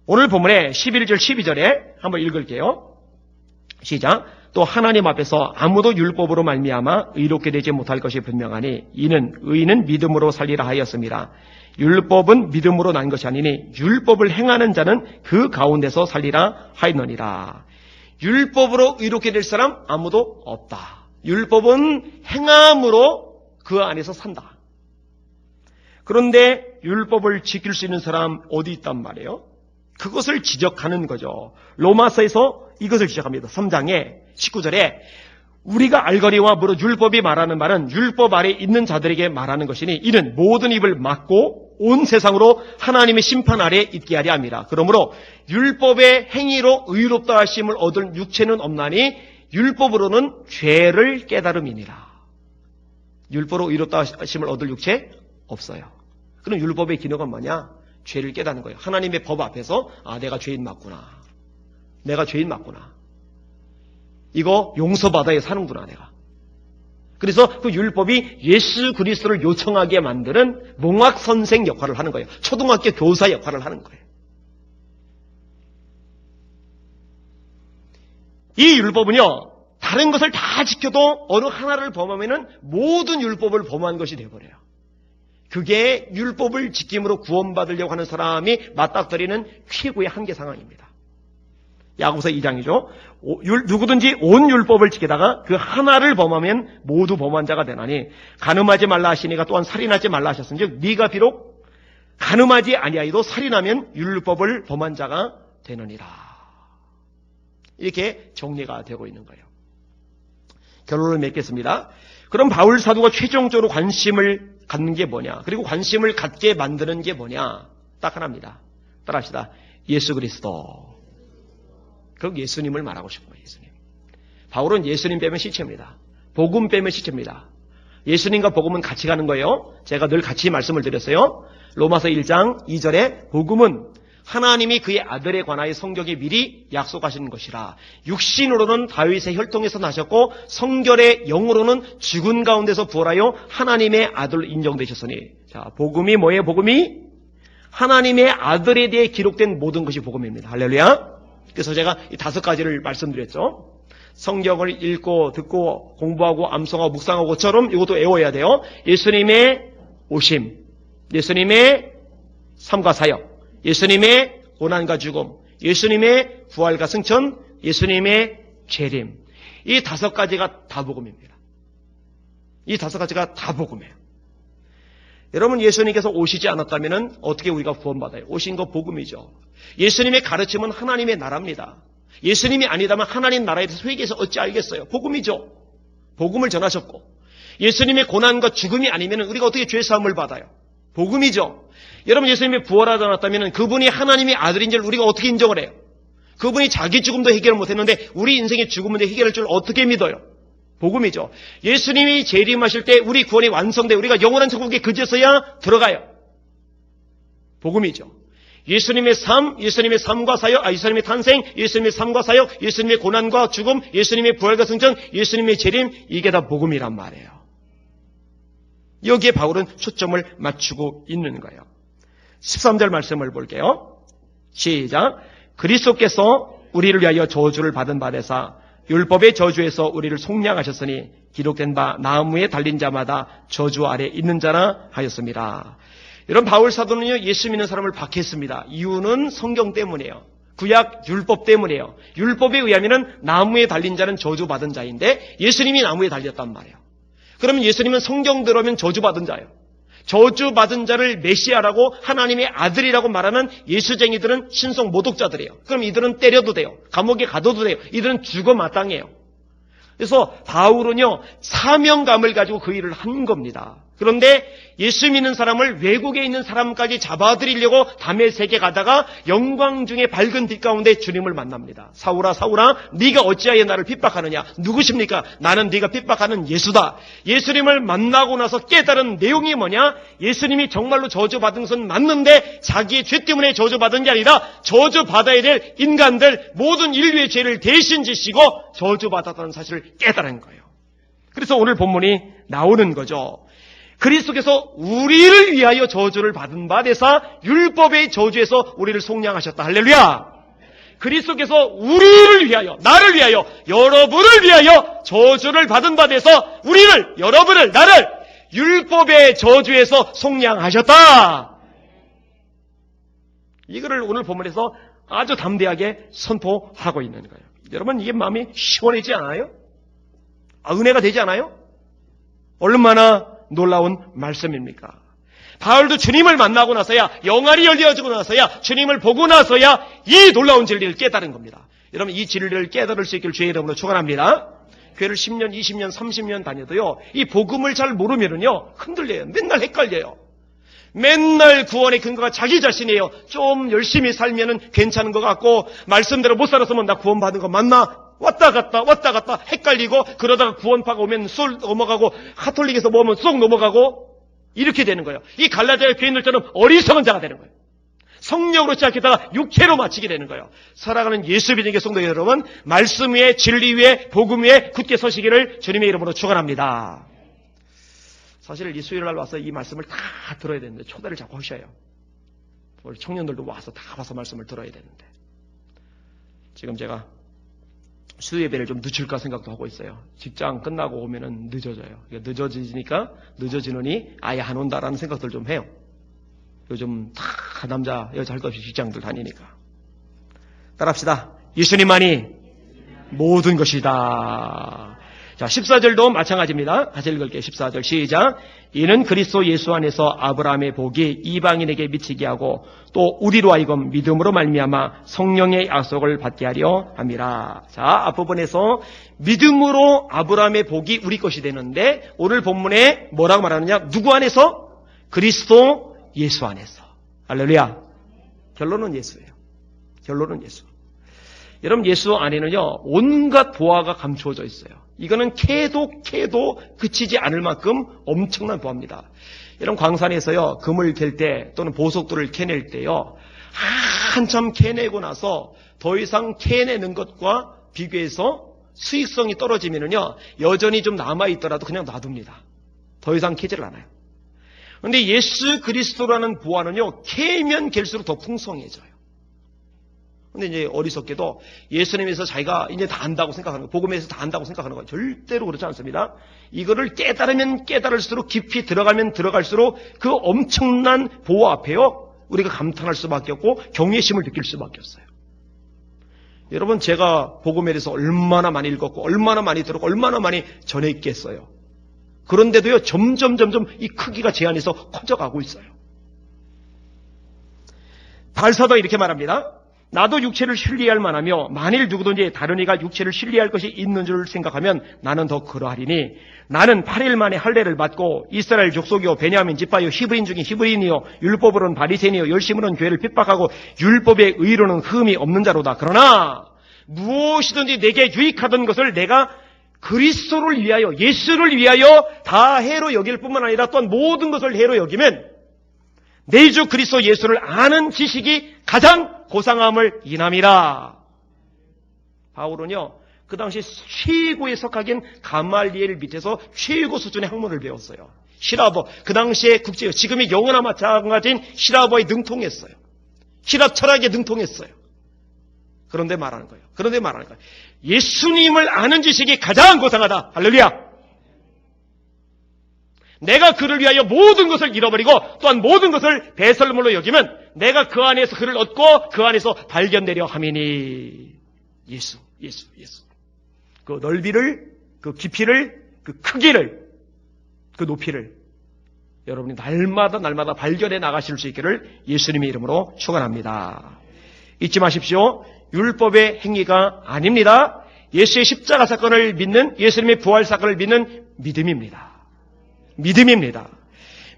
오늘 본문에 11절 12절에 한번 읽을게요. 시작. 또 하나님 앞에서 아무도 율법으로 말미암아 의롭게 되지 못할 것이 분명하니 이는 의인은 믿음으로 살리라 하였습니다. 율법은 믿음으로 난 것이 아니니 율법을 행하는 자는 그 가운데서 살리라 하였느니라. 율법으로 의롭게 될 사람 아무도 없다. 율법은 행함으로 그 안에서 산다. 그런데 율법을 지킬 수 있는 사람 어디 있단 말이에요? 그것을 지적하는 거죠. 로마서에서 이것을 지적합니다. 3장에 19절에 우리가 알거니와 무릇 율법이 말하는 말은 율법 아래 있는 자들에게 말하는 것이니 이는 모든 입을 막고 온 세상으로 하나님의 심판 아래 있게 하려 함이라. 그러므로 율법의 행위로 의롭다 하심을 얻을 육체는 없나니 율법으로는 죄를 깨달음이니라. 율법으로 의롭다 하심을 얻을 육체 없어요. 그럼 율법의 기능은 뭐냐? 죄를 깨닫는 거예요. 하나님의 법 앞에서 내가 죄인 맞구나. 내가 죄인 맞구나. 이거 용서받아야 사는구나 내가. 그래서 그 율법이 예수 그리스도를 요청하게 만드는 몽학 선생 역할을 하는 거예요. 초등학교 교사 역할을 하는 거예요. 이 율법은요. 다른 것을 다 지켜도 어느 하나를 범하면은 모든 율법을 범한 것이 되어버려요. 그게 율법을 지킴으로 구원받으려고 하는 사람이 맞닥뜨리는 최고의 한계 상황입니다. 야고보서 2장이죠. 누구든지 온 율법을 지키다가 그 하나를 범하면 모두 범한 자가 되나니 간음하지 말라 하시니가 또한 살인하지 말라 하셨은즉 네가 비록 간음하지 아니하여도 살인하면 율법을 범한 자가 되느니라. 이렇게 정리가 되고 있는 거예요. 결론을 맺겠습니다. 그럼 바울 사도가 최종적으로 관심을 갖는 게 뭐냐? 그리고 관심을 갖게 만드는 게 뭐냐? 딱 하나입니다. 따라합시다. 예수 그리스도. 그 예수님을 말하고 싶은 거예요. 예수님. 바울은 예수님 빼면 시체입니다. 복음 빼면 시체입니다. 예수님과 복음은 같이 가는 거예요. 제가 늘 같이 말씀을 드렸어요. 로마서 1장 2절에 복음은 하나님이 그의 아들에 관하여 성경에 미리 약속하신 것이라. 육신으로는 다윗의 혈통에서 나셨고 성결의 영으로는 죽은 가운데서 부활하여 하나님의 아들로 인정되셨으니. 자, 복음이 뭐예요? 복음이 하나님의 아들에 대해 기록된 모든 것이 복음입니다. 할렐루야. 그래서 제가 이 5가지를 말씀드렸죠. 성경을 읽고 듣고 공부하고 암송하고 묵상하고처럼 이것도 외워야 돼요. 예수님의 오심, 예수님의 삶과 사역, 예수님의 고난과 죽음, 예수님의 부활과 승천, 예수님의 재림. 이 5가지가 다 복음입니다. 이 5가지가 다 복음이에요. 여러분, 예수님께서 오시지 않았다면 어떻게 우리가 구원받아요? 오신 거 복음이죠. 예수님의 가르침은 하나님의 나라입니다. 예수님이 아니다면 하나님 나라에 대해서 회개해서 어찌 알겠어요? 복음이죠. 복음을 전하셨고, 예수님의 고난과 죽음이 아니면 우리가 어떻게 죄 사함을 받아요? 복음이죠. 여러분, 예수님이 부활하지 않았다면 그분이 하나님의 아들인 줄 우리가 어떻게 인정을 해요? 그분이 자기 죽음도 해결을 못했는데 우리 인생의 죽음은 해결할 줄 어떻게 믿어요? 복음이죠. 예수님이 재림하실 때 우리 구원이 완성돼 우리가 영원한 천국에 그제서야 들어가요. 복음이죠. 예수님의 삶, 예수님의 삶과 사역, 예수님의 탄생, 예수님의 삶과 사역, 예수님의 고난과 죽음, 예수님의 부활과 승천, 예수님의 재림, 이게 다 복음이란 말이에요. 여기에 바울은 초점을 맞추고 있는 거예요. 13절 말씀을 볼게요. 시작. 그리스도께서 우리를 위하여 저주를 받은 바 되사 율법의 저주에서 우리를 속량하셨으니 기록된 바 나무에 달린 자마다 저주 아래 있는 자라 하였습니다. 이런 바울 사도는요, 예수 믿는 사람을 박해했습니다. 이유는 성경 때문이에요. 구약 율법 때문이에요. 율법에 의하면 나무에 달린 자는 저주받은 자인데 예수님이 나무에 달렸단 말이에요. 그러면 예수님은 성경대로 하면 저주받은 자예요. 저주받은 자를 메시아라고 하나님의 아들이라고 말하는 예수쟁이들은 신성 모독자들이에요. 그럼 이들은 때려도 돼요. 감옥에 가둬도 돼요. 이들은 죽어 마땅해요. 그래서 바울은요, 사명감을 가지고 그 일을 한 겁니다. 그런데 예수 믿는 사람을 외국에 있는 사람까지 잡아들이려고 다메섹에 가다가 영광 중에 밝은 빛 가운데 주님을 만납니다. 사울아 사울아 네가 어찌하여 나를 핍박하느냐. 누구십니까? 나는 네가 핍박하는 예수다. 예수님을 만나고 나서 깨달은 내용이 뭐냐? 예수님이 정말로 저주받은 것은 맞는데 자기의 죄 때문에 저주받은 게 아니라 저주받아야 될 인간들 모든 인류의 죄를 대신 지시고 저주받았다는 사실을 깨달은 거예요. 그래서 오늘 본문이 나오는 거죠. 그리스도께서 우리를 위하여 저주를 받은 바 되사 율법의 저주에서 우리를 속량하셨다. 할렐루야. 그리스도께서 우리를 위하여, 나를 위하여, 여러분을 위하여 저주를 받은 바 되서 우리를, 여러분을, 나를 율법의 저주에서 속량하셨다. 이거를 오늘 본문에서 아주 담대하게 선포하고 있는 거예요. 여러분, 이게 마음이 시원해지지 않아요? 은혜가 되지 않아요? 얼마나 놀라운 말씀입니까? 바울도 주님을 만나고 나서야, 영알이 열려지고 나서야, 주님을 보고 나서야 이 놀라운 진리를 깨달은 겁니다. 여러분, 이 진리를 깨달을 수 있기를 주의 이름으로 축원합니다. 교회를 10년, 20년, 30년 다녀도요, 이 복음을 잘 모르면은요, 흔들려요. 맨날 헷갈려요. 맨날 구원의 근거가 자기 자신이에요. 좀 열심히 살면은 괜찮은 것 같고, 말씀대로 못 살았으면 나 구원받은 거 맞나? 왔다 갔다 헷갈리고, 그러다가 구원파가 오면 쏠 넘어가고, 카톨릭에서 뭐 오면 쏙 넘어가고, 이렇게 되는 거예요. 이 갈라디아 교인들처럼 어리석은 자가 되는 거예요. 성령으로 시작했다가 육체로 마치게 되는 거예요. 살아가는 예수 믿는 성도 여러분, 말씀 위에, 진리 위에, 복음 위에 굳게 서시기를 주님의 이름으로 축원합니다. 사실 이 수요일 날 와서 이 말씀을 다 들어야 되는데 초대를 자꾸 하셔요. 우리 청년들도 와서 다 와서 말씀을 들어야 되는데 지금 제가 수요 예배를 좀 늦출까 생각도 하고 있어요. 직장 끝나고 오면은 늦어져요. 늦어지니까 늦어지느니 아예 안 온다라는 생각들 좀 해요. 요즘 다 남자 여자 할 것 없이 직장들 다니니까. 따라합시다. 예수님만이 모든 것이다. 자, 14절도 마찬가지입니다. 같이 읽을게요. 14절 시작. 이는 그리스도 예수 안에서 아브라함의 복이 이방인에게 미치게 하고 또 우리로 하여금 믿음으로 말미암아 성령의 약속을 받게 하려 함이라. 자, 앞부분에서 믿음으로 아브라함의 복이 우리 것이 되는데 오늘 본문에 뭐라고 말하느냐? 누구 안에서? 그리스도 예수 안에서. 할렐루야. 결론은 예수예요. 결론은 예수. 여러분, 예수 안에는요, 온갖 보화가 감추어져 있어요. 이거는 캐도 그치지 않을 만큼 엄청난 보화입니다. 여러분, 광산에서요, 금을 캘 때 또는 보석들을 캐낼 때요, 한참 캐내고 나서 더 이상 캐내는 것과 비교해서 수익성이 떨어지면은요, 여전히 좀 남아있더라도 그냥 놔둡니다. 더 이상 캐질 않아요. 그런데 예수 그리스도라는 보화는요, 캐면 캘수록 더 풍성해져요. 근데 이제 어리석게도 예수님에서 자기가 이제 다 안다고 생각하는 거, 복음에서 다 안다고 생각하는 거 절대로 그렇지 않습니다. 이거를 깨달으면 깨달을수록 깊이 들어가면 들어갈수록 그 엄청난 보호 앞에요 우리가 감탄할 수밖에 없고 경외심을 느낄 수밖에 없어요. 여러분, 제가 복음에 대해서 얼마나 많이 읽었고 얼마나 많이 들었고 얼마나 많이 전했겠어요. 그런데도요, 점점 이 크기가 제 안에서 커져가고 있어요. 발사도 이렇게 말합니다. 나도 육체를 신뢰할 만하며 만일 누구든지 다른 이가 육체를 신뢰할 것이 있는 줄 생각하면 나는 더 그러하리니 나는 8일 만에 할례를 받고 이스라엘 족속이요 베냐민 지파요 히브리인 중에 히브리인이요 율법으로는 바리새인이요 열심으로는 교회를 핍박하고 율법의 의로는 흠이 없는 자로다. 그러나 무엇이든지 내게 유익하던 것을 내가 그리스도를 위하여 예수를 위하여 다 해로 여길 뿐만 아니라 또한 모든 것을 해로 여기면 내 주 그리스도 예수를 아는 지식이 가장 고상함을 인함이라. 바울은요, 그 당시 최고의 석학인 가말리엘 밑에서 최고 수준의 학문을 배웠어요. 히라버, 그 당시의 국제, 지금의 영어나 마찬가지인 히라버에 능통했어요. 히랍 철학에 능통했어요. 그런데 말하는 거예요. 예수님을 아는 지식이 가장 고상하다. 할렐루야. 내가 그를 위하여 모든 것을 잃어버리고 또한 모든 것을 배설물로 여기면 내가 그 안에서 그를 얻고 그 안에서 발견되려 함이니. 예수. 그 넓이를, 그 깊이를, 그 크기를, 그 높이를 여러분이 날마다 발견해 나가실 수 있기를 예수님의 이름으로 축원합니다. 잊지 마십시오. 율법의 행위가 아닙니다. 예수의 십자가 사건을 믿는, 예수님의 부활 사건을 믿는 믿음입니다.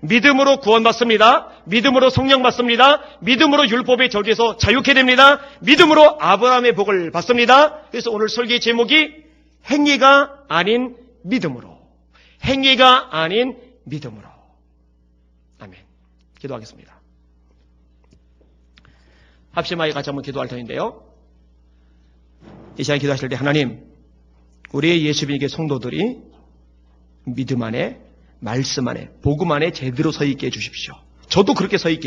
믿음으로 구원받습니다. 믿음으로 성령 받습니다. 믿음으로 율법의 저주에서 자유케 됩니다. 믿음으로 아브라함의 복을 받습니다. 그래서 오늘 설교의 제목이 행위가 아닌 믿음으로. 아멘. 기도하겠습니다. 합심하여 같이 한번 기도할 터인데요. 이 시간 기도하실 때 하나님, 우리의 예수님에게 성도들이 믿음 안에, 말씀 안에, 복음 안에 제대로 서 있게 해주십시오. 저도 그렇게 서 있게 해주십시오.